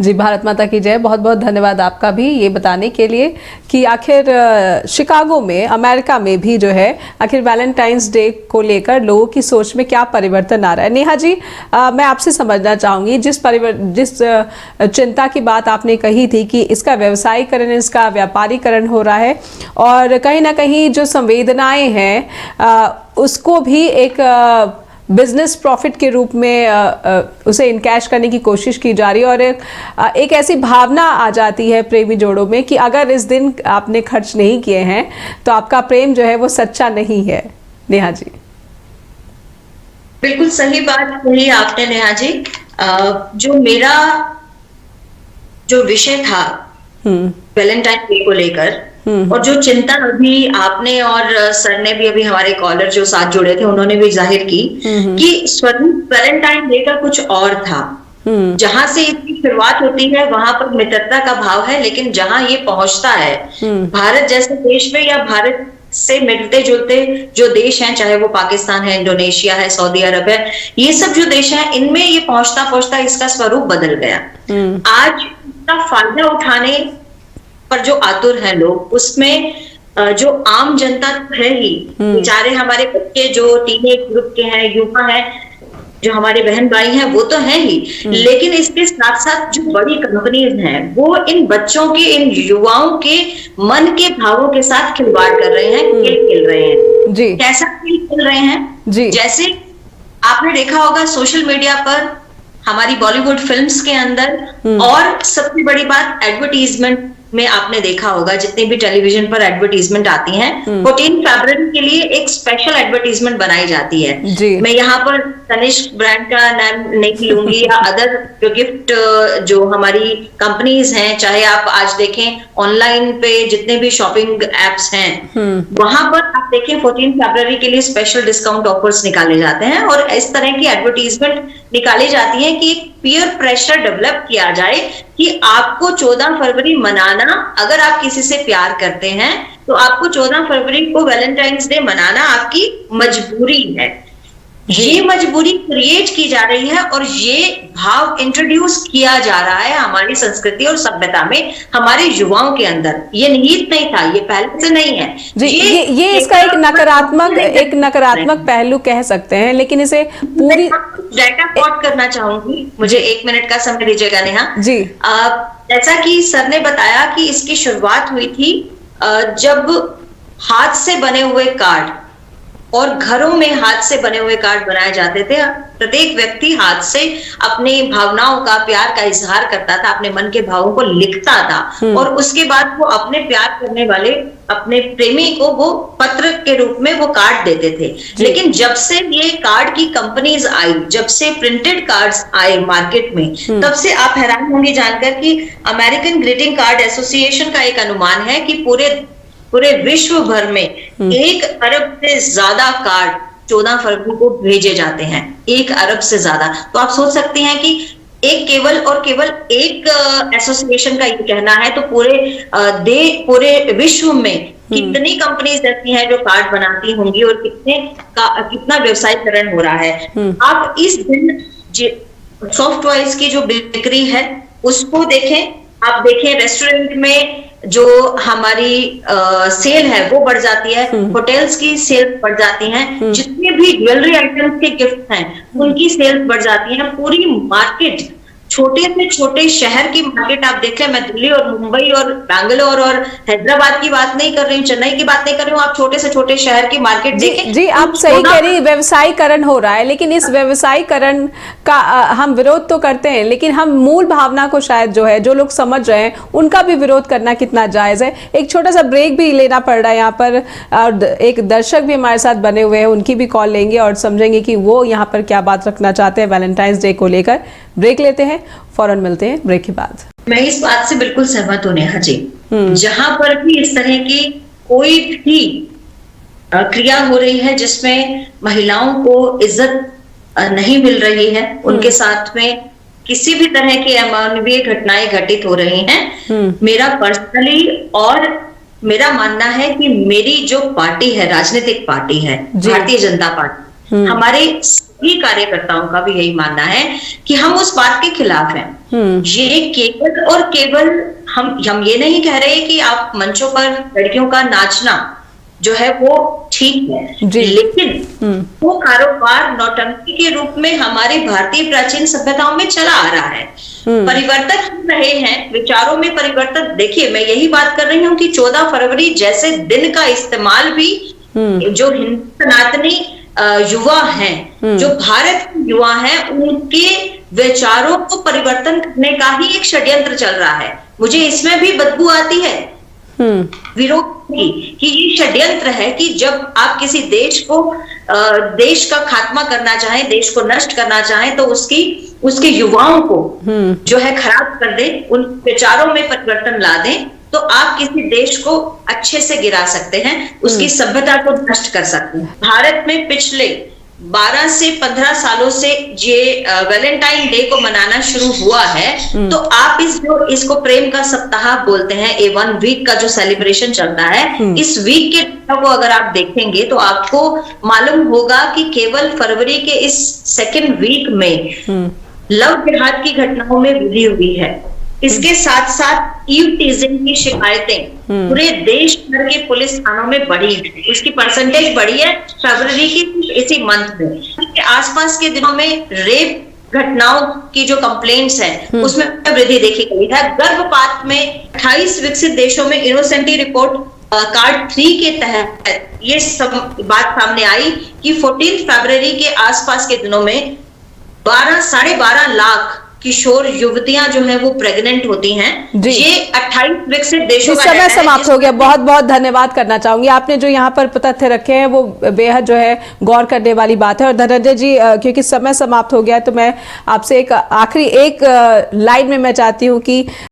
जी, भारत माता की जय। बहुत बहुत धन्यवाद आपका भी ये बताने के लिए कि आखिर शिकागो में, अमेरिका में भी जो है आखिर वैलेंटाइंस डे को लेकर लोगों की सोच में क्या परिवर्तन आ रहा है। नेहा जी, मैं आपसे समझना चाहूँगी, जिस चिंता की बात आपने कही थी कि इसका व्यवसायीकरण, इसका व्यापारीकरण हो रहा है और कहीं ना कहीं जो संवेदनाएं हैं उसको भी एक बिजनेस प्रॉफिट के रूप में उसे इनकैश करने की कोशिश की जा रही है और एक ऐसी भावना आ जाती है प्रेमी जोड़ों में कि अगर इस दिन आपने खर्च नहीं किए हैं तो आपका प्रेम जो है वो सच्चा नहीं है। नेहा जी, बिल्कुल सही बात कही आपने नेहा जी। जो मेरा जो विषय था वैलेंटाइन डे को लेकर और जो चिंता अभी आपने और सर ने भी, अभी हमारे कॉलर जो साथ जुड़े थे उन्होंने भी जाहिर की कि स्वरूप वैलेंटाइन डे का कुछ और था। जहां से इसकी शुरुआत होती है वहां पर मित्रता का भाव है, लेकिन जहां ये पहुंचता है भारत जैसे देश में या भारत से मिलते जुलते जो देश हैं, चाहे वो पाकिस्तान है, इंडोनेशिया है, सऊदी अरब है, ये सब जो देश हैं, इनमें ये पहुंचता पहुंचता इसका स्वरूप बदल गया। आज इसका फायदा उठाने पर जो आतुर हैं लोग, उसमें जो आम जनता है ही, बेचारे हमारे बच्चे जो टीनेज ग्रुप के हैं, युवा हैं, जो हमारे बहन भाई हैं, वो तो है ही, लेकिन इसके साथ साथ जो बड़ी कंपनीज हैं वो इन बच्चों के, इन युवाओं के मन के भावों के साथ खिलवाड़ कर रहे हैं, खेल खेल रहे हैं जी। कैसा खेल खेल रहे हैं जी? जैसे आपने देखा होगा सोशल मीडिया पर, हमारी बॉलीवुड फिल्म्स के अंदर, और सबसे बड़ी बात एडवर्टीजमेंट में आपने देखा होगा, जितनी भी टेलीविजन पर एडवर्टीजमेंट आती हैं, 14 फरवरी के लिए एक स्पेशल एडवर्टीजमेंट बनाई जाती है जी। मैं यहाँ पर तनिष्क ब्रांड का नाम नहीं लूंगी या अदर जो गिफ्ट जो हमारी कंपनीज हैं, चाहे आप आज देखें ऑनलाइन पे जितने भी शॉपिंग एप्स हैं, वहां पर आप देखें 14 फरवरी के लिए स्पेशल डिस्काउंट ऑफर्स निकाले जाते हैं और इस तरह की एडवर्टीजमेंट निकाली जाती है कि एक पीयर प्रेशर डेवलप किया जाए कि आपको 14 फरवरी मनाना, अगर आप किसी से प्यार करते हैं तो आपको 14 फरवरी को वैलेंटाइंस डे मनाना आपकी मजबूरी है। ये मजबूरी क्रिएट की जा रही है और ये भाव इंट्रोड्यूस किया जा रहा है हमारी संस्कृति और सभ्यता में, हमारे युवाओं के अंदर। ये निहित नहीं था, ये पहले से नहीं है जी। ये इसका एक नकारात्मक पहलू कह सकते हैं, लेकिन इसे पूरी डाटा प्लॉट करना चाहूंगी, मुझे 1 मिनट का समय दीजिएगा नेहा जी। जैसा कि सर ने बताया कि इसकी शुरुआत हुई थी जब हाथ से बने हुए कार्ड और घरों में हाथ से बने हुए कार्ड बनाए जाते थे। प्रत्येक व्यक्ति हाथ से अपनी भावनाओं का, प्यार का इजहार करता था, अपने मन के भावों को लिखता था और उसके बाद वो अपने प्यार करने वाले अपने प्रेमी को वो पत्र के रूप में वो कार्ड देते थे। लेकिन जब से ये कार्ड की कंपनीज आई, जब से प्रिंटेड कार्ड्स आए मार्केट में, तब से आप हैरान होंगे जानकर कि अमेरिकन ग्रीटिंग कार्ड एसोसिएशन का एक अनुमान है कि पूरे विश्व भर में 1 अरब से ज्यादा कार्ड 14 फरवरी को भेजे जाते हैं। 1 अरब से ज्यादा। तो आप सोच सकते हैं कि केवल एक एसोसिएशन का ये कहना है तो पूरे विश्व में कितनी कंपनीज ऐसी हैं जो कार्ड बनाती होंगी और कितना व्यवसायीकरण हो रहा है। आप इस दिन सॉफ्ट टॉयज की जो बिक्री है उसको देखें, आप देखें रेस्टोरेंट में जो हमारी सेल है वो बढ़ जाती है, होटल्स की सेल बढ़ जाती हैं, जितने भी ज्वेलरी आइटम्स के गिफ्ट हैं उनकी सेल बढ़ जाती है। पूरी मार्केट, छोटे से छोटे शहर की मार्केट आप देखें, मैं दिल्ली और मुंबई और बैंगलोर और हैदराबाद की बात नहीं कर रही हूँ, चेन्नई की बात नहीं कर रही हूँ, आप छोटे से छोटे शहर की मार्केट देखें जी। आप सही कह रही, व्यवसायीकरण हो रहा है, लेकिन इस व्यवसायीकरण का हम विरोध तो करते हैं, लेकिन हम मूल भावना को शायद जो है, जो लोग समझ रहे हैं उनका भी विरोध करना कितना जायज है। एक छोटा सा ब्रेक भी लेना पड़ रहा है यहाँ पर, और एक दर्शक भी हमारे साथ बने हुए हैं, उनकी भी कॉल लेंगे और समझेंगे कि वो यहाँ पर क्या बात रखना चाहते हैं वैलेंटाइंस डे को लेकर। ब्रेक लेते हैं, फौरन मिलते हैं ब्रेक के बाद। मैं इस बात से बिल्कुल सहमत हूं नेहा जी। जहां पर भी इस तरह की कोई भी क्रिया हो रही है जिसमें महिलाओं को इज्जत नहीं मिल रही है, उनके साथ में किसी भी तरह की अमानवीय घटनाएं घटित हो रही हैं, मेरा पर्सनली और मेरा मानना है कि मेरी जो पार्टी है, राजनीतिक पार्टी है भारतीय जनता पार्टी, हमारे सभी कार्यकर्ताओं का भी यही मानना है कि हम उस बात के खिलाफ हैं। ये केवल और केवल हम ये नहीं कह रहे कि आप मंचों पर लड़कियों का नाचना जो है वो ठीक है, लेकिन वो कारोबार नौटंकी के रूप में हमारे भारतीय प्राचीन सभ्यताओं में चला आ रहा है। परिवर्तन हो रहे हैं, विचारों में परिवर्तन। देखिए, मैं यही बात कर रही हूँ कि 14 फरवरी जैसे दिन का इस्तेमाल भी जो हिंदू सनातनी युवा हैं, जो भारत के युवा हैं, उनके विचारों को परिवर्तन करने का ही एक षड्यंत्र चल रहा है। मुझे इसमें भी बदबू आती है विरोध की कि ये षड्यंत्र है कि जब आप किसी देश का खात्मा करना चाहें, देश को नष्ट करना चाहें, तो उसके युवाओं को जो है खराब कर दें, उन विचारों में परिवर्तन ला दें, तो आप किसी देश को अच्छे से गिरा सकते हैं, उसकी सभ्यता को नष्ट कर सकते हैं। भारत में पिछले 12 से 15 सालों से ये वैलेंटाइन डे को मनाना शुरू हुआ है, तो आप इसको प्रेम का सप्ताह बोलते हैं, ए 1 वीक का जो सेलिब्रेशन चलता है, इस वीक के को अगर आप देखेंगे तो आपको मालूम होगा कि केवल फरवरी के इस सेकेंड वीक में लव जिहाद की घटनाओं में वृद्धि हुई है। इसके साथ साथ ईव टीजिंग की शिकायतें पूरे देश भर के पुलिस थानों में बढ़ी है, उसकी परसेंटेज बढ़ी है फरवरी की इसी मंथ में। इसके आसपास के दिनों में रेप घटनाओं की जो कंप्लेंट्स हैं उसमें वृद्धि देखी गई है। गर्भपात में 28 विकसित देशों में इनोसेंटी रिपोर्ट कार्ड 3 के तहत ये सब बात सामने आई कि 14 फरवरी के आसपास के दिनों में 12-12.5 लाख किशोर युवतियां जो है वो प्रेग्नेंट होती हैं। ये 28 विकसित देशों का समय समाप्त हो गया। बहुत बहुत धन्यवाद करना चाहूंगी। आपने जो यहाँ पर तथ्य रखे हैं वो बेहद जो है गौर करने वाली बात है। और धनंजय जी, क्योंकि समय समाप्त हो गया है, तो मैं आपसे एक आखिरी लाइन में मैं चाहती हूँ कि